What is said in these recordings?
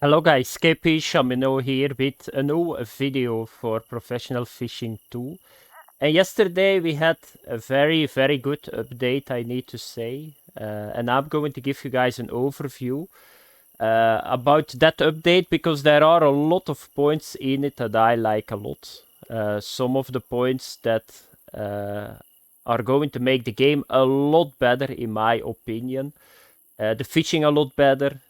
Hello guys, KP Chamino here with a new video for Professional Fishing 2. And yesterday we had a very good update, I need to say. And I'm going to give you guys an overview about that update because there are a lot of points in it that I like a lot. Some of the points that are going to make the game a lot better in my opinion. The fishing a lot better,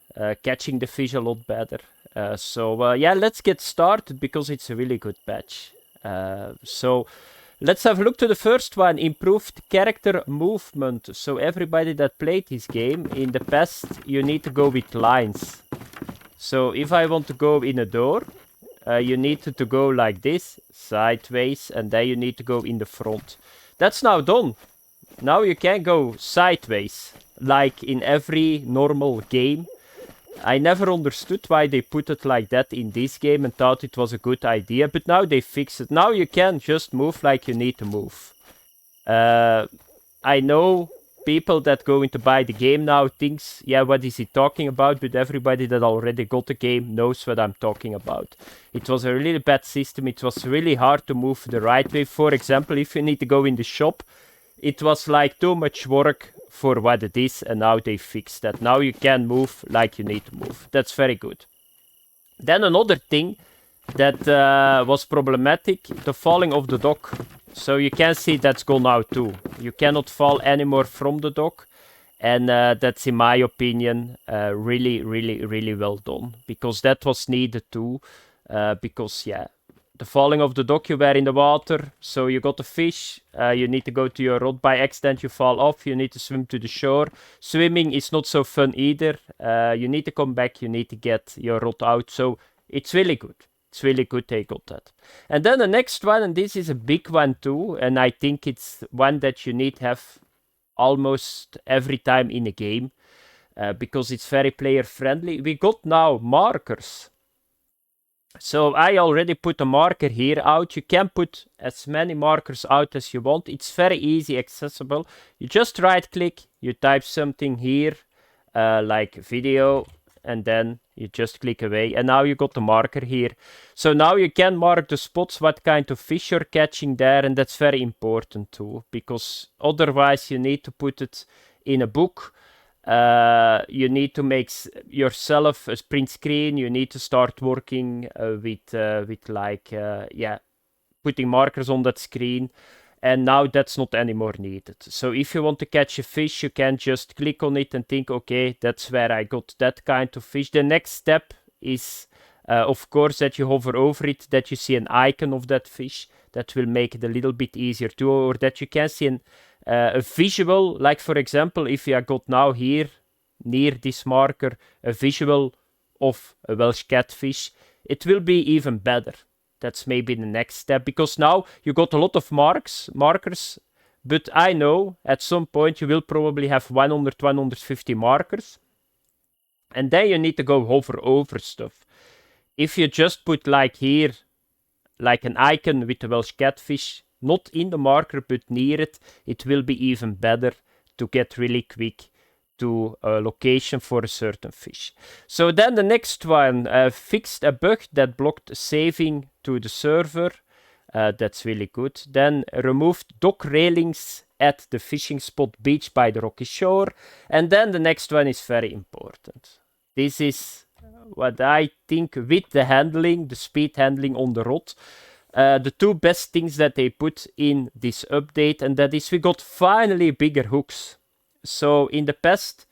catching the fish a lot better. Yeah, let's get started because it's a really good patch. So let's have a look to the first one, improved character movement. So everybody that played this game, in the past you need to go with lines. So if I want to go in a door, you need to go like this, sideways, and then you need to go in the front. That's now done. Now you can go sideways, like in every normal game. I never understood why they put it like that in this game and thought it was a good idea, but now they fixed it. Now you can just move like you need to move. I know people that going to buy the game now thinks, yeah, what is he talking about? But everybody that already got the game knows what I'm talking about. It was a really bad system. It was really hard to move the right way. For example, if you need to go in the shop, it was like too much work for what it is, and now they fixed that. Now you can move like you need to move. That's very good. Then another thing that was problematic, the falling of the dock. So you can see that's gone out too. You cannot fall anymore from the dock. And that's, in my opinion, really well done. Because that was needed too. Because, yeah, the falling of the dock, you were in the water, so you got a fish, you need to go to your rod, by accident you fall off, you need to swim to the shore. Swimming is not so fun either, you need to come back, you need to get your rod out, so it's really good. It's really good they got that. And then the next one, and this is a big one too, and I think it's one that you need to have almost every time in a game, because it's very player friendly. We got now markers. So I already put a marker here out. You can put as many markers out as you want. It's very easy accessible. You just right click, you type something here, like video, and then you just click away. And now you got the marker here. So now you can mark the spots, what kind of fish you're catching there. And that's very important too, because otherwise you need to put it in a book. You need to make yourself a print screen. You need to start working with like putting markers on that screen. And now that's not anymore needed. So if you want to catch a fish, you can just click on it and think, okay, that's where I got that kind of fish. The next step is, of course, that you hover over it, that you see an icon of that fish. That will make it a little bit easier too, or that you can see a visual, like for example, if you got now here, near this marker, a visual of a Welsh catfish, it will be even better. That's maybe the next step, because now you got a lot of markers, but I know at some point you will probably have 100, 150 markers, and then you need to go hover over stuff. If you just put like here, like an icon with the Welsh catfish, not in the marker but near it, it will be even better to get really quick to a location for a certain fish. So then the next one, fixed a bug that blocked saving to the server. That's really good. Then removed dock railings at the fishing spot beach by the rocky shore. And then the next one is very important. This is what I think with the handling, the speed handling on the rod. The two best things that they put in this update, and that is we got finally bigger hooks. So in the past,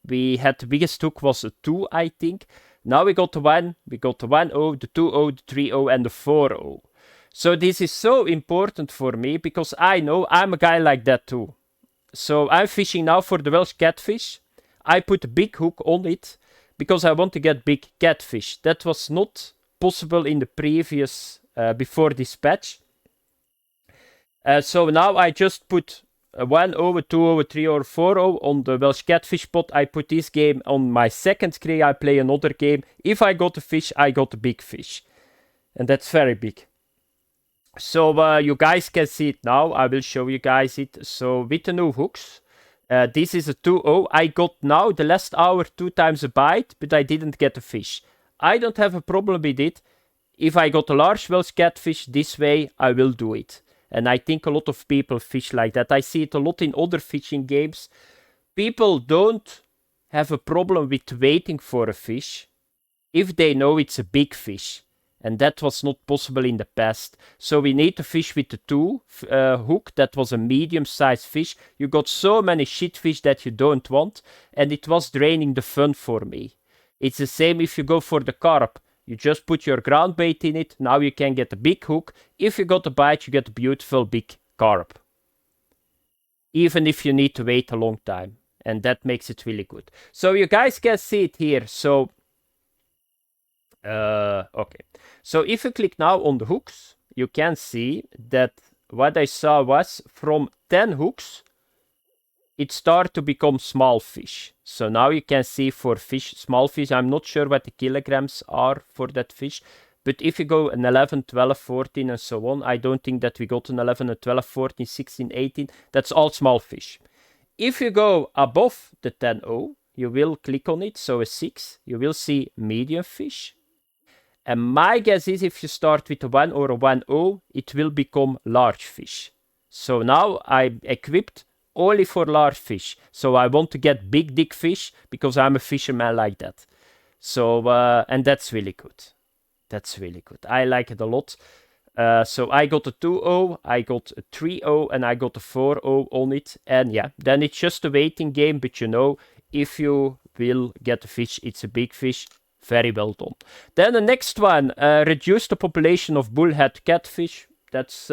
we had the biggest hook was a 2, I think. Now we got the 1, we got the 1.0, the 2.0, the 3.0, and the 4.0. So this is so important for me, because I know I'm a guy like that too. So I'm fishing now for the Welsh catfish. I put a big hook on it, because I want to get big catfish. That was not possible in the previous, before this patch. So now I just put a 1.0, a 2.0, a 3.0, 4.0 on the Welsh catfish spot. I put this game on my second screen. I play another game. If I got a fish, I got a big fish. And that's very big. So you guys can see it now. I will show you guys it. So with the new hooks, this is a 2.0. I got now the last hour 2 times a bite, but I didn't get a fish. I don't have a problem with it. If I got a large Welsh catfish this way, I will do it. And I think a lot of people fish like that. I see it a lot in other fishing games. People don't have a problem with waiting for a fish if they know it's a big fish. And that was not possible in the past. So we need to fish with the 2 hook. That was a medium-sized fish. You got so many shit fish that you don't want. And it was draining the fun for me. It's the same if you go for the carp. You just put your ground bait in it. Now you can get a big hook. If you got a bite, you get a beautiful big carp. Even if you need to wait a long time. And that makes it really good. So you guys can see it here. So, okay. So if you click now on the hooks, you can see that what I saw was from 10 hooks, it started to become small fish. So now you can see for fish, small fish, I'm not sure what the kilograms are for that fish. But if you go an 11, 12, 14 and so on, I don't think that we got an 11, a 12, 14, 16, 18. That's all small fish. If you go above the 10.0, you will click on it, so a 6, you will see medium fish. And my guess is if you start with a 1 or a 1.0, it will become large fish. So now I'm equipped only for large fish. So I want to get big, dick fish because I'm a fisherman like that. So, and that's really good. That's really good. I like it a lot. So I got a 2.0, I got a 3.0, and I got a 4.0 on it. And yeah, then it's just a waiting game. But you know, if you will get a fish, it's a big fish. Very well done. Then the next one, reduce the population of bullhead catfish. That's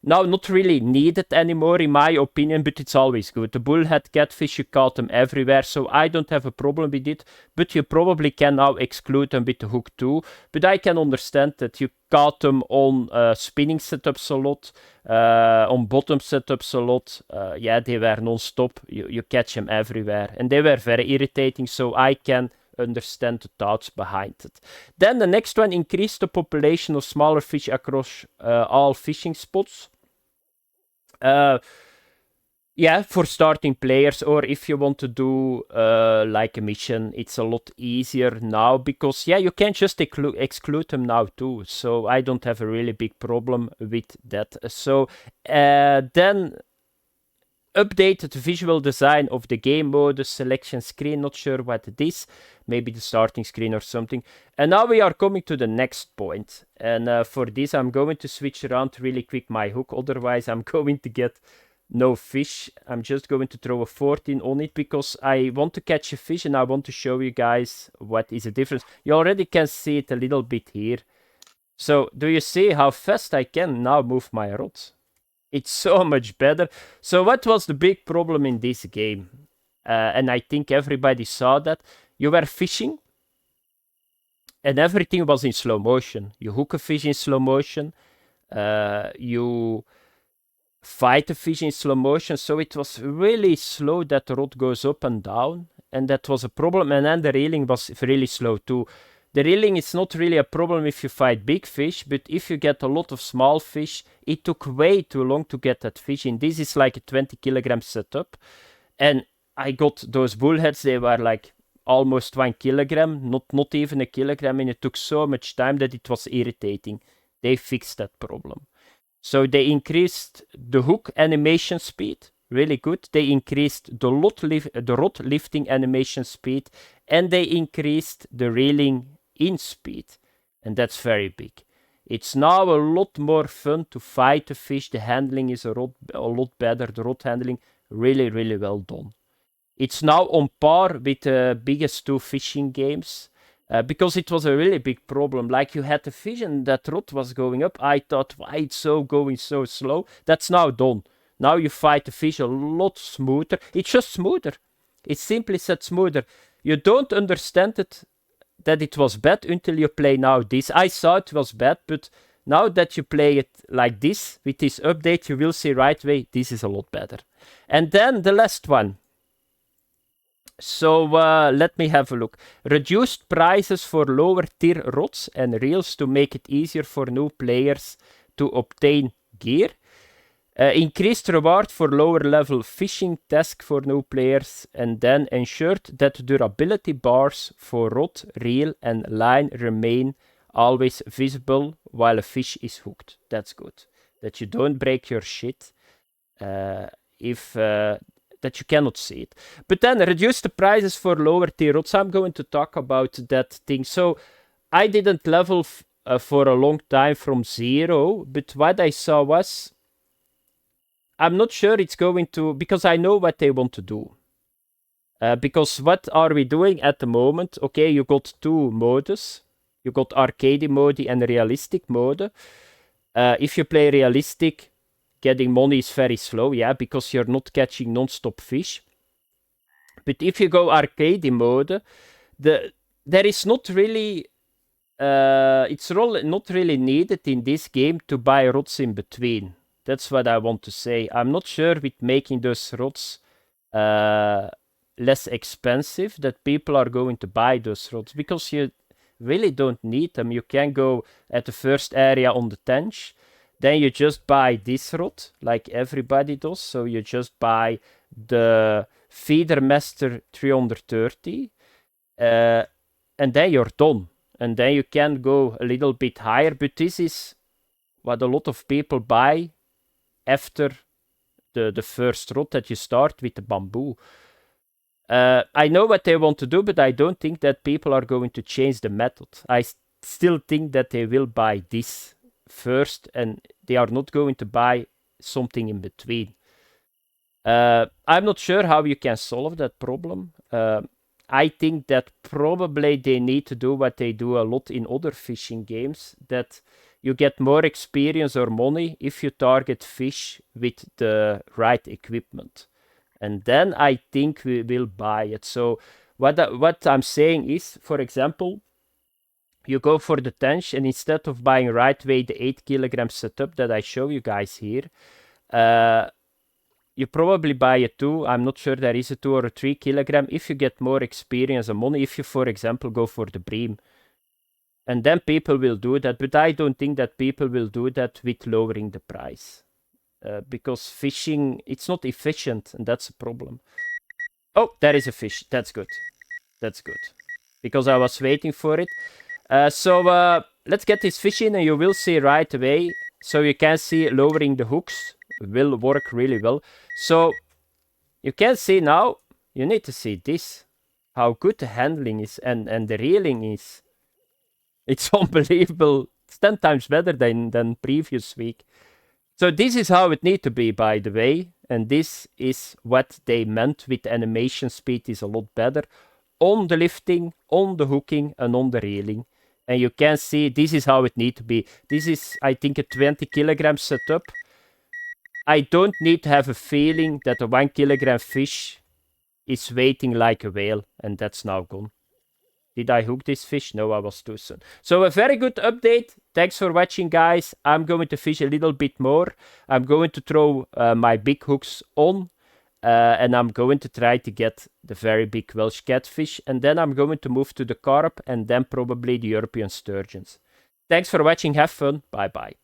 now not really needed anymore in my opinion, but it's always good. The bullhead catfish, you caught them everywhere, so I don't have a problem with it. But you probably can now exclude them with the hook too. But I can understand that you caught them on spinning setups a lot, on bottom setups a lot. Yeah, they were non-stop. You catch them everywhere. And they were very irritating, so I can understand the thoughts behind it. Then the next one, increase the population of smaller fish across all fishing spots. Yeah, for starting players, or if you want to do like a mission, it's a lot easier now because yeah, you can just exclude them now too. So I don't have a really big problem with that. So then updated visual design of the game mode selection screen. Not sure what it is. Maybe the starting screen or something. And now we are coming to the next point. And for this, I'm going to switch around really quick my hook. Otherwise, I'm going to get no fish. I'm just going to throw a 14 on it because I want to catch a fish and I want to show you guys what is the difference. You already can see it a little bit here. So do you see how fast I can now move my rods? It's so much better. So what was the big problem in this game? And I think everybody saw that. You were fishing and everything was in slow motion. You hook a fish in slow motion. You fight a fish in slow motion. So it was really slow that the rod goes up and down. And that was a problem. And then the reeling was really slow too. The reeling is not really a problem if you fight big fish, but if you get a lot of small fish, it took way too long to get that fish in. This is like a 20 kilogram setup. And I got those bullheads, they were like almost 1 kilogram, not even a kilogram, and it took so much time that it was irritating. They fixed that problem. So they increased the hook animation speed, really good. They increased the rod lifting animation speed, and they increased the reeling in speed, and that's very big. It's now a lot more fun to fight a fish. The handling is a lot better. The rod handling, really, really well done. It's now on par with the biggest 2 fishing games, because it was a really big problem. Like you had the fish and that rod was going up. I thought, why it's going so slow? That's now done. Now you fight the fish a lot smoother. It's just smoother. It's simply said smoother. You don't understand it, that it was bad until you play now this. I saw it was bad, but now that you play it like this, with this update, you will see right away, this is a lot better. And then the last one. So let me have a look. Reduced prices for lower tier rods and reels to make it easier for new players to obtain gear. Increased reward for lower level fishing task for new players, and then ensured that durability bars for rod, reel, and line remain always visible while a fish is hooked. That's good. That you don't break your shit if that you cannot see it. But then reduce the prices for lower tier rods. I'm going to talk about that thing. So I didn't level for a long time from 0, but what I saw was I'm not sure it's going to, because I know what they want to do. Because what are we doing at the moment? Okay, you got two modes. You got arcade mode and realistic mode. If you play realistic, getting money is very slow, yeah, because you're not catching non-stop fish. But if you go arcade mode, there is not really, it's not really needed in this game to buy rods in between. That's what I want to say. I'm not sure with making those rods less expensive that people are going to buy those rods, because you really don't need them. You can go at the first area on the tench, then you just buy this rod like everybody does. So you just buy the Feedermaster 330 and then you're done. And then you can go a little bit higher, but this is what a lot of people buy after the first rod, that you start with the bamboo. I know what they want to do, but I don't think that people are going to change the method. I still think that they will buy this first, and they are not going to buy something in between. I'm not sure how you can solve that problem. I think that probably they need to do what they do a lot in other fishing games, that you get more experience or money if you target fish with the right equipment. And then I think we will buy it. So what I'm saying is, for example, you go for the tench, and instead of buying right away the 8 kilogram setup that I show you guys here, you probably buy a 2. I'm not sure there is a 2 or a 3 kilogram if you get more experience and money, if you, for example, go for the bream. And then people will do that, but I don't think that people will do that with lowering the price. Because fishing, it's not efficient, and that's a problem. Oh, there is a fish. That's good. That's good. Because I was waiting for it. So let's get this fish in, and you will see right away. So you can see lowering the hooks will work really well. So you can see now, you need to see this, how good the handling is and the reeling is. It's unbelievable. It's 10 times better than previous week. So this is how it need to be, by the way. And this is what they meant with animation speed is a lot better. On the lifting, on the hooking, and on the reeling. And you can see this is how it need to be. This is, I think, a 20 kilogram setup. I don't need to have a feeling that a 1 kilogram fish is waiting like a whale. And that's now gone. Did I hook this fish? No, I was too soon. So a very good update. Thanks for watching, guys. I'm going to fish a little bit more. I'm going to throw my big hooks on. And I'm going to try to get the very big Welsh catfish. And then I'm going to move to the carp and then probably the European sturgeons. Thanks for watching. Have fun. Bye-bye.